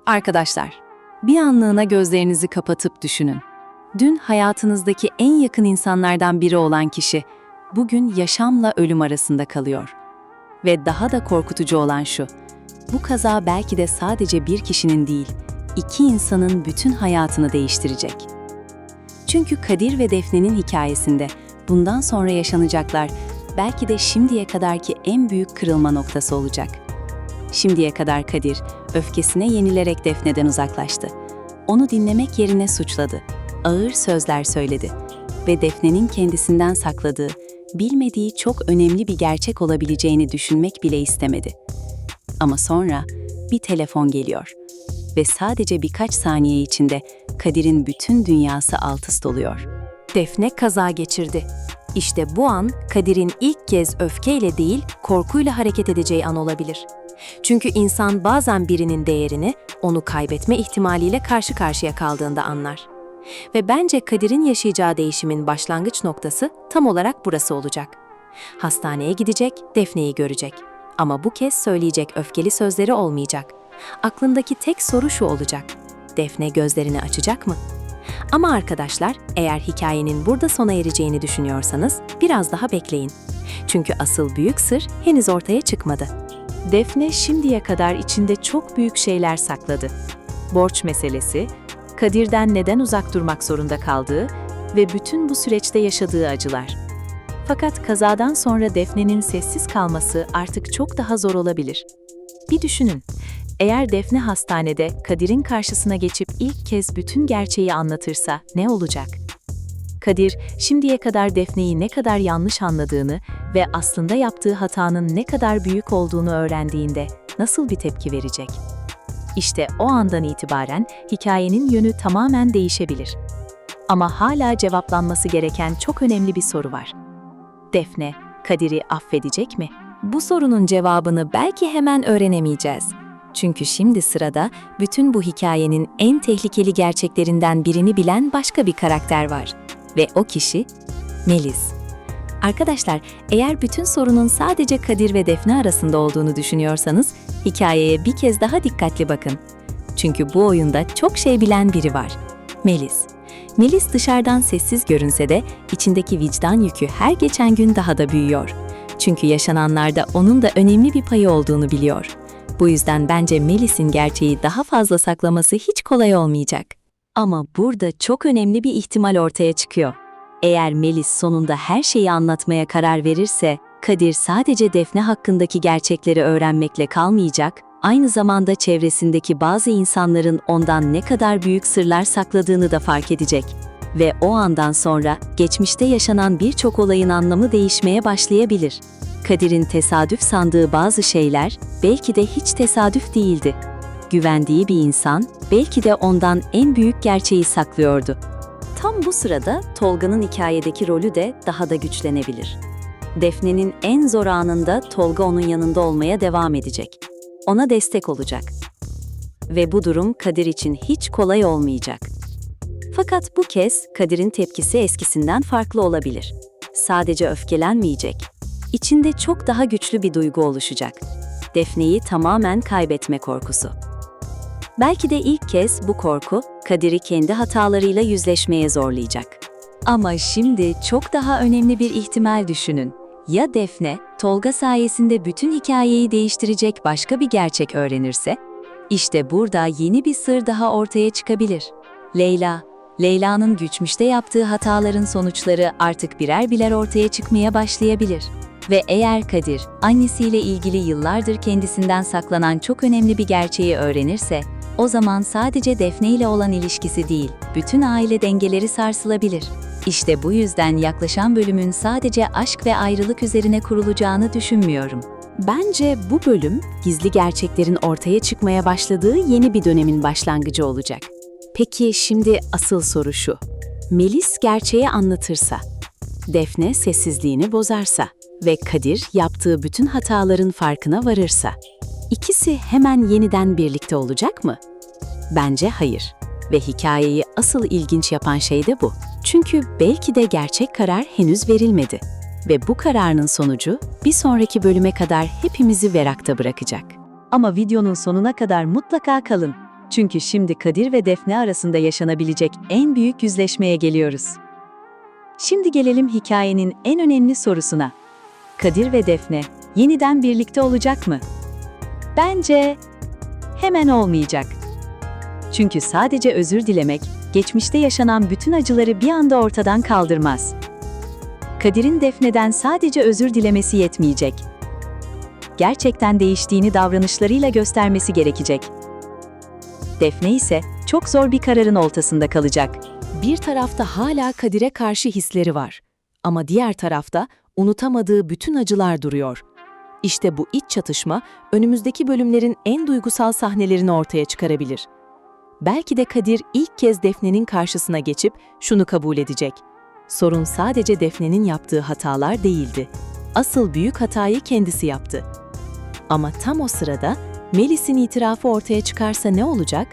Arkadaşlar, bir anlığına gözlerinizi kapatıp düşünün. Dün hayatınızdaki en yakın insanlardan biri olan kişi, bugün yaşamla ölüm arasında kalıyor. Ve daha da korkutucu olan şu, bu kaza belki de sadece bir kişinin değil, iki insanın bütün hayatını değiştirecek. Çünkü Kadir ve Defne'nin hikayesinde bundan sonra yaşanacaklar belki de şimdiye kadarki en büyük kırılma noktası olacak. Şimdiye kadar Kadir, öfkesine yenilerek Defne'den uzaklaştı. Onu dinlemek yerine suçladı, ağır sözler söyledi ve Defne'nin kendisinden sakladığı, bilmediği çok önemli bir gerçek olabileceğini düşünmek bile istemedi. Ama sonra bir telefon geliyor ve sadece birkaç saniye içinde Kadir'in bütün dünyası alt-üst oluyor. Defne kaza geçirdi. İşte bu an Kadir'in ilk kez öfkeyle değil, korkuyla hareket edeceği an olabilir. Çünkü insan bazen birinin değerini, onu kaybetme ihtimaliyle karşı karşıya kaldığında anlar. Ve bence Kadir'in yaşayacağı değişimin başlangıç noktası tam olarak burası olacak. Hastaneye gidecek, Defne'yi görecek. Ama bu kez söyleyecek öfkeli sözleri olmayacak. Aklındaki tek soru şu olacak: Defne gözlerini açacak mı? Ama arkadaşlar, eğer hikayenin burada sona ereceğini düşünüyorsanız biraz daha bekleyin. Çünkü asıl büyük sır henüz ortaya çıkmadı. Defne şimdiye kadar içinde çok büyük şeyler sakladı. Borç meselesi, Kadir'den neden uzak durmak zorunda kaldığı ve bütün bu süreçte yaşadığı acılar. Fakat kazadan sonra Defne'nin sessiz kalması artık çok daha zor olabilir. Bir düşünün, eğer Defne hastanede Kadir'in karşısına geçip ilk kez bütün gerçeği anlatırsa ne olacak? Kadir, şimdiye kadar Defne'yi ne kadar yanlış anladığını ve aslında yaptığı hatanın ne kadar büyük olduğunu öğrendiğinde nasıl bir tepki verecek? İşte o andan itibaren hikayenin yönü tamamen değişebilir. Ama hala cevaplanması gereken çok önemli bir soru var. Defne, Kadir'i affedecek mi? Bu sorunun cevabını belki hemen öğrenemeyeceğiz. Çünkü şimdi sırada bütün bu hikayenin en tehlikeli gerçeklerinden birini bilen başka bir karakter var. Ve o kişi Melis. Arkadaşlar, eğer bütün sorunun sadece Kadir ve Defne arasında olduğunu düşünüyorsanız, hikayeye bir kez daha dikkatli bakın. Çünkü bu oyunda çok şey bilen biri var. Melis. Melis dışarıdan sessiz görünse de içindeki vicdan yükü her geçen gün daha da büyüyor. Çünkü yaşananlarda onun da önemli bir payı olduğunu biliyor. Bu yüzden bence Melis'in gerçeği daha fazla saklaması hiç kolay olmayacak. Ama burada çok önemli bir ihtimal ortaya çıkıyor. Eğer Melis sonunda her şeyi anlatmaya karar verirse, Kadir sadece Defne hakkındaki gerçekleri öğrenmekle kalmayacak, aynı zamanda çevresindeki bazı insanların ondan ne kadar büyük sırlar sakladığını da fark edecek. Ve o andan sonra geçmişte yaşanan birçok olayın anlamı değişmeye başlayabilir. Kadir'in tesadüf sandığı bazı şeyler belki de hiç tesadüf değildi. Güvendiği bir insan belki de ondan en büyük gerçeği saklıyordu. Tam bu sırada Tolga'nın hikayedeki rolü de daha da güçlenebilir. Defne'nin en zor anında Tolga onun yanında olmaya devam edecek. Ona destek olacak. Ve bu durum Kadir için hiç kolay olmayacak. Fakat bu kez Kadir'in tepkisi eskisinden farklı olabilir. Sadece öfkelenmeyecek. İçinde çok daha güçlü bir duygu oluşacak. Defne'yi tamamen kaybetme korkusu. Belki de ilk kez bu korku, Kadir'i kendi hatalarıyla yüzleşmeye zorlayacak. Ama şimdi çok daha önemli bir ihtimal düşünün. Ya Defne, Tolga sayesinde bütün hikayeyi değiştirecek başka bir gerçek öğrenirse? İşte burada yeni bir sır daha ortaya çıkabilir. Leyla'nın geçmişte yaptığı hataların sonuçları artık birer birer ortaya çıkmaya başlayabilir. Ve eğer Kadir, annesiyle ilgili yıllardır kendisinden saklanan çok önemli bir gerçeği öğrenirse, o zaman sadece Defne ile olan ilişkisi değil, bütün aile dengeleri sarsılabilir. İşte bu yüzden yaklaşan bölümün sadece aşk ve ayrılık üzerine kurulacağını düşünmüyorum. Bence bu bölüm, gizli gerçeklerin ortaya çıkmaya başladığı yeni bir dönemin başlangıcı olacak. Peki şimdi asıl soru şu: Melis gerçeği anlatırsa, Defne sessizliğini bozarsa ve Kadir yaptığı bütün hataların farkına varırsa, İkisi hemen yeniden birlikte olacak mı? Bence hayır. Ve hikayeyi asıl ilginç yapan şey de bu. Çünkü belki de gerçek karar henüz verilmedi. Ve bu kararın sonucu bir sonraki bölüme kadar hepimizi merakta bırakacak. Ama videonun sonuna kadar mutlaka kalın. Çünkü şimdi Kadir ve Defne arasında yaşanabilecek en büyük yüzleşmeye geliyoruz. Şimdi gelelim hikayenin en önemli sorusuna. Kadir ve Defne yeniden birlikte olacak mı? Bence hemen olmayacak. Çünkü sadece özür dilemek, geçmişte yaşanan bütün acıları bir anda ortadan kaldırmaz. Kadir'in Defne'den sadece özür dilemesi yetmeyecek. Gerçekten değiştiğini davranışlarıyla göstermesi gerekecek. Defne ise çok zor bir kararın ortasında kalacak. Bir tarafta hala Kadir'e karşı hisleri var. Ama diğer tarafta unutamadığı bütün acılar duruyor. İşte bu iç çatışma önümüzdeki bölümlerin en duygusal sahnelerini ortaya çıkarabilir. Belki de Kadir ilk kez Defne'nin karşısına geçip şunu kabul edecek. Sorun sadece Defne'nin yaptığı hatalar değildi. Asıl büyük hatayı kendisi yaptı. Ama tam o sırada Melis'in itirafı ortaya çıkarsa ne olacak?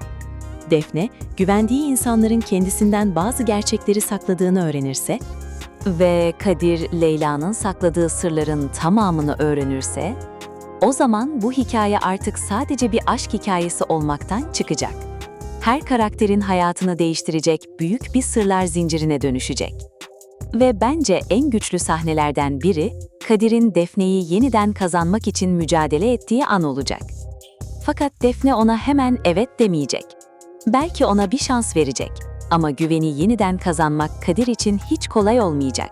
Defne, güvendiği insanların kendisinden bazı gerçekleri sakladığını öğrenirse Ve Kadir, Leyla'nın sakladığı sırların tamamını öğrenirse, o zaman bu hikaye artık sadece bir aşk hikayesi olmaktan çıkacak. Her karakterin hayatını değiştirecek büyük bir sırlar zincirine dönüşecek. Ve bence en güçlü sahnelerden biri, Kadir'in Defne'yi yeniden kazanmak için mücadele ettiği an olacak. Fakat Defne ona hemen evet demeyecek. Belki ona bir şans verecek. Ama güveni yeniden kazanmak Kadir için hiç kolay olmayacak.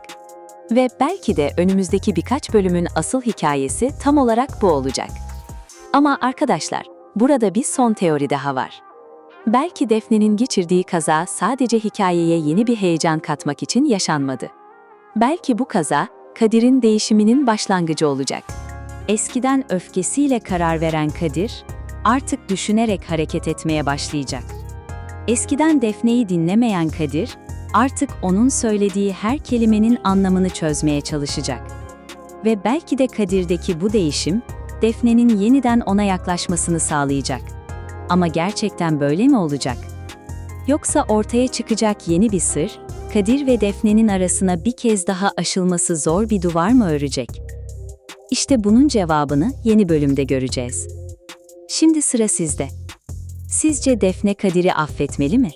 Ve belki de önümüzdeki birkaç bölümün asıl hikayesi tam olarak bu olacak. Ama arkadaşlar, burada bir son teori daha var. Belki Defne'nin geçirdiği kaza sadece hikayeye yeni bir heyecan katmak için yaşanmadı. Belki bu kaza, Kadir'in değişiminin başlangıcı olacak. Eskiden öfkesiyle karar veren Kadir, artık düşünerek hareket etmeye başlayacak. Eskiden Defne'yi dinlemeyen Kadir, artık onun söylediği her kelimenin anlamını çözmeye çalışacak. Ve belki de Kadir'deki bu değişim, Defne'nin yeniden ona yaklaşmasını sağlayacak. Ama gerçekten böyle mi olacak? Yoksa ortaya çıkacak yeni bir sır, Kadir ve Defne'nin arasına bir kez daha aşılması zor bir duvar mı örecek? İşte bunun cevabını yeni bölümde göreceğiz. Şimdi sıra sizde. Sizce Defne Kadir'i affetmeli mi?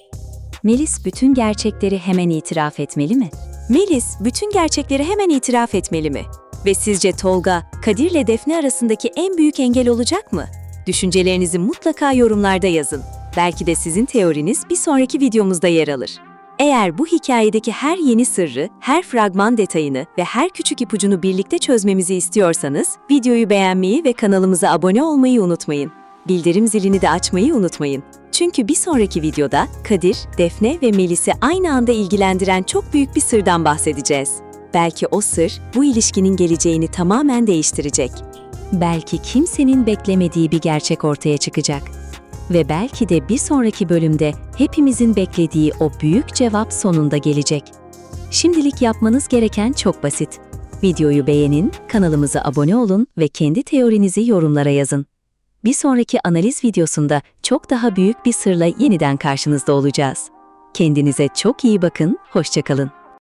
Melis bütün gerçekleri hemen itiraf etmeli mi? Melis, bütün gerçekleri hemen itiraf etmeli mi? Ve sizce Tolga, Kadir'le Defne arasındaki en büyük engel olacak mı? Düşüncelerinizi mutlaka yorumlarda yazın. Belki de sizin teoriniz bir sonraki videomuzda yer alır. Eğer bu hikayedeki her yeni sırrı, her fragman detayını ve her küçük ipucunu birlikte çözmemizi istiyorsanız, videoyu beğenmeyi ve kanalımıza abone olmayı unutmayın. Bildirim zilini de açmayı unutmayın. Çünkü bir sonraki videoda Kadir, Defne ve Melis'i aynı anda ilgilendiren çok büyük bir sırdan bahsedeceğiz. Belki o sır, bu ilişkinin geleceğini tamamen değiştirecek. Belki kimsenin beklemediği bir gerçek ortaya çıkacak. Ve belki de bir sonraki bölümde hepimizin beklediği o büyük cevap sonunda gelecek. Şimdilik yapmanız gereken çok basit. Videoyu beğenin, kanalımıza abone olun ve kendi teorinizi yorumlara yazın. Bir sonraki analiz videosunda çok daha büyük bir sırla yeniden karşınızda olacağız. Kendinize çok iyi bakın, hoşça kalın.